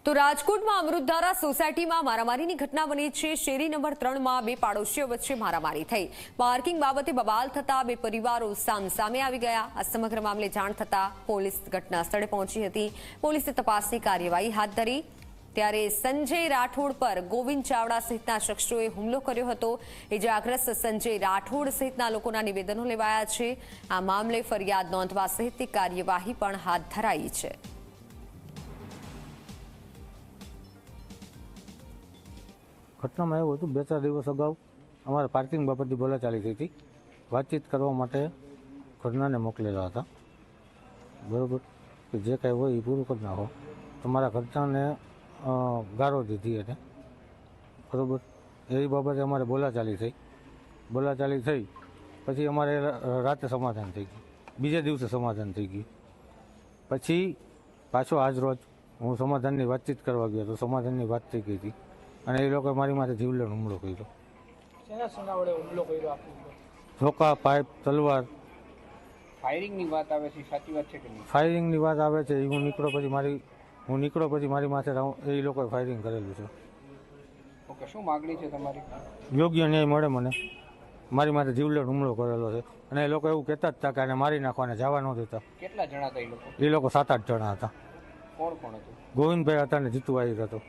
તો રાજકોટમાં અમૃતધારા સોસાયટીમાં મારામારીની ઘટના બની છે। શેરી નંબર 3માં બે પાડોશીઓ વચ્ચે મારામારી થઈ। પાર્કિંગ બાબતે બબાલ થતા બે પરિવારો સામસામે આવી ગયા। આ સમગ્ર મામલે જાણ થતા પોલીસ ઘટના સ્થળે પહોંચી હતી। પોલીસે તપાસની કાર્યવાહી હાથ ધરી। ત્યારે સંજય રાઠોડ પર ગોવિંદ ચાવડા સહિતના શખ્સોએ હુમલો કર્યો હતો। ઇજાગ્રસ્ત સંજય રાઠોડ સહિતના લોકોના નિવેદનો લેવાયા છે। આ મામલે ફરિયાદ નોંધવા સહિતની કાર્યવાહી પણ હાથ ધરાઈ છે। ઘટનામાં એવું હતું, 2-4 દિવસ અગાઉ અમારે પાર્કિંગ બાબતની બોલાચાલી થઈ હતી। વાતચીત કરવા માટે ઘરનાને મોકલેલા હતા, બરાબર, કે જે કાંઈ હોય એ પૂરું કરી નાખો। તમારા ઘરનાને ગારો દીધી એને, બરાબર, એ બાબતે અમારે બોલાચાલી થઈ। પછી અમારે રાતે સમાધાન થઈ ગયું, બીજા દિવસે સમાધાન થઈ ગયું। પછી પાછો આજ રોજ હું સમાધાનની વાતચીત કરવા ગયો તો સમાધાનની વાત થઈ ગઈ હતી અને એ લોકોએ મારી માથે જીવલેણ હુમલો કર્યો। શેના સુનાવડે હુમલો કર્યો આપની ઉપર? ધોકા, પાઇપ, તલવાર। ફાયરિંગની વાત આવે છે, સાચી વાત છે કે નહીં? ફાયરિંગની વાત આવે છે। હું નીકળો પછી મારી માથે એ લોકોએ ફાયરિંગ કરેલું છે। ઓકે, શું માગણી છે તમારી? યોગ્ય ન્યાય મળે મને। મારી માથે જીવલેણ હુમલો કરેલો છે અને એ લોકો એવું કહેતા જ હતા કે આને મારી નાખવાને જવા ન દેતા। કેટલા જણા હતા એ લોકો? એ લોકો 7-8 જણા હતા। કોણ કોણ હતું? ગોવિંદભાઈ હતા ને જીતુ આહિર હતો।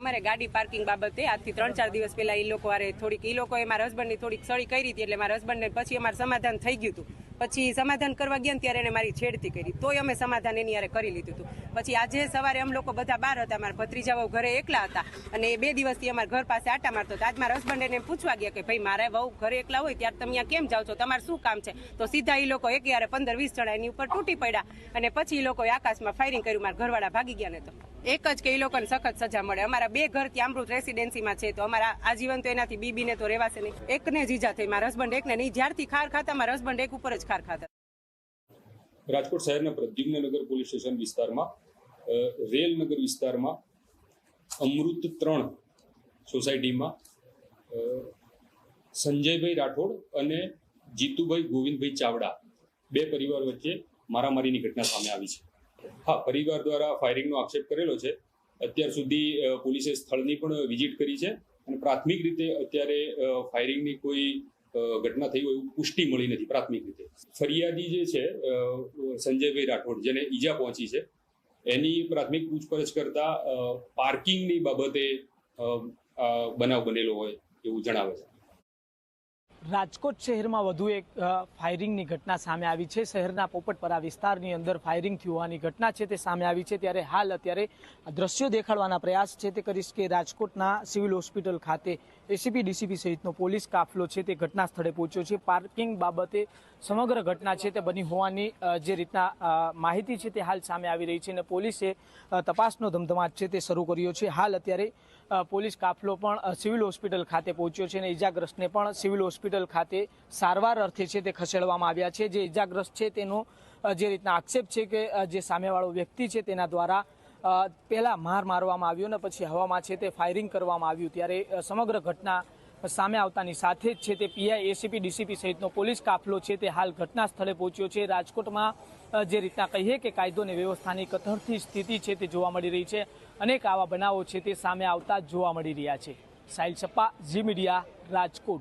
અમારે ગાડી પાર્કિંગ બાબતે આજથી 3-4 દિવસ પહેલા એ લોકો એ મારા હસબન્ડની થોડીક સળી કરી હતી, એટલે મારા હસબન્ડને પછી અમારે સમાધાન થઈ ગયું હતું। પછી સમાધાન કરવા ગયા ત્યારે એને મારી છેડતી કરી, તોય અમે સમાધાન એની યારે કરી લીધું હતું। પછી આજે સવારે અમે લોકો બધા બહાર હતા, મારા ભત્રીજા ઘરે એકલા હતા અને એ 2 દિવસથી અમારા ઘર પાસે આટા મારતો હતો। આજ મારા હસબન્ડ એને પૂછવા ગયા કે ભાઈ મારા વહુ ઘરે એકલા હોય ત્યારે તમે અહીંયા કેમ જાઓ છો, તમારે શું કામ છે? તો સીધા એ લોકો એક યારે 15-20 જણા એની ઉપર તૂટી પડ્યા અને પછી એ લોકોએ આકાશમાં ફાયરિંગ કર્યું। મારા ઘરવાળા ભાગી ગયા ને તો એક જ કે એ લોકોને સખત સજા મળે। અમારા 2 ઘર ત્યાં અમૃત રેસિડેન્સીમાં છે, તો અમારા આજીવન તો એનાથી બીબીને તો રહેવાશે નહીં। એકને જ ઈજા થઈ, મારા હસબન્ડ એકને નહીં। જ્યારથી ખાર ખાતા મારા હસબન્ડ એક ઉપર જ ખાર ખાતા। રાજકોટ શહેરના પ્રદ્યુમ્નનગર પોલીસ સ્ટેશન વિસ્તારમાં રેલનગર વિસ્તારમાં અમૃત 3 સોસાયટીમાં સંજયભાઈ રાઠોડ અને જીતુભાઈ ગોવિંદભાઈ ચાવડા 2 પરિવાર વચ્ચે મારામારીની ઘટના સામે આવી છે। હા, પરિવાર દ્વારા ફાયરિંગનો આક્ષેપ કરેલો છે। અત્યાર સુધી પોલીસે સ્થળની પણ વિઝિટ કરી છે અને પ્રાથમિક રીતે અત્યારે ફાયરિંગની કોઈ ઘટના થઈ હોય એવું પુષ્ટિ મળી નથી। પ્રાથમિક રીતે ફરિયાદી જે છે સંજયભાઈ રાઠોડ, જેને ઈજા પહોંચી છે, એની પ્રાથમિક પૂછપરછ કરતા પાર્કિંગની બાબતે બનાવ બનેલો હોય એવું જણાવે છે। રાજકોટ શહેરમાં વધુ એક ફાયરિંગની ઘટના સામે આવી છે। શહેરના પોપટપરા વિસ્તારની અંદર ફાયરિંગ થયું હોવાની ઘટના છે તે સામે આવી છે। ત્યારે હાલ અત્યારે દ્રશ્યો દેખાડવાના પ્રયાસ છે તે કરીશ કે રાજકોટના સિવિલ હોસ્પિટલ ખાતે એસીપી ડીસીપી સહિતનો પોલીસ કાફલો છે તે ઘટના સ્થળે પહોંચ્યો છે। પાર્કિંગ બાબતે સમગ્ર ઘટના છે તે બની હોવાની જે રીતના માહિતી છે તે હાલ સામે આવી રહી છે અને પોલીસે તપાસનો ધમધમાટ છે તે શરૂ કર્યો છે। હાલ અત્યારે પોલીસ કાફલો પણ સિવિલ હોસ્પિટલ ખાતે પહોંચ્યો છે અને ઇજાગ્રસ્તને પણ સિવિલ હોસ્પિટલ ખાતે સારવાર અર્થે છે તે ખસેડવામાં આવ્યા છે। જે ઇજાગ્રસ્ત છે તેનો જે રીતના આક્ષેપ છે કે જે સામેવાળો વ્યક્તિ છે તેના દ્વારા પહેલા માર મારવામાં આવ્યો અને પછી હવામાં છે તે ફાયરિંગ કરવામાં આવ્યું। ત્યારે સમગ્ર ઘટના સામે આવતાની સાથે જ છે તે પીઆઈ, એસીપી, ડીસીપી સહિતનો પોલીસ કાફલો છે તે હાલ ઘટના સ્થળે પહોંચ્યો છે। રાજકોટમાં જે રીતના કહીએ કે કાયદો અને વ્યવસ્થાની કથળતી સ્થિતિ છે તે જોવા મળી રહી છે। અનેક આવા બનાવો છે તે સામે આવતા જોવા મળી રહ્યા છે। સાહિલ છપ્પા, ઝી મીડિયા, રાજકોટ।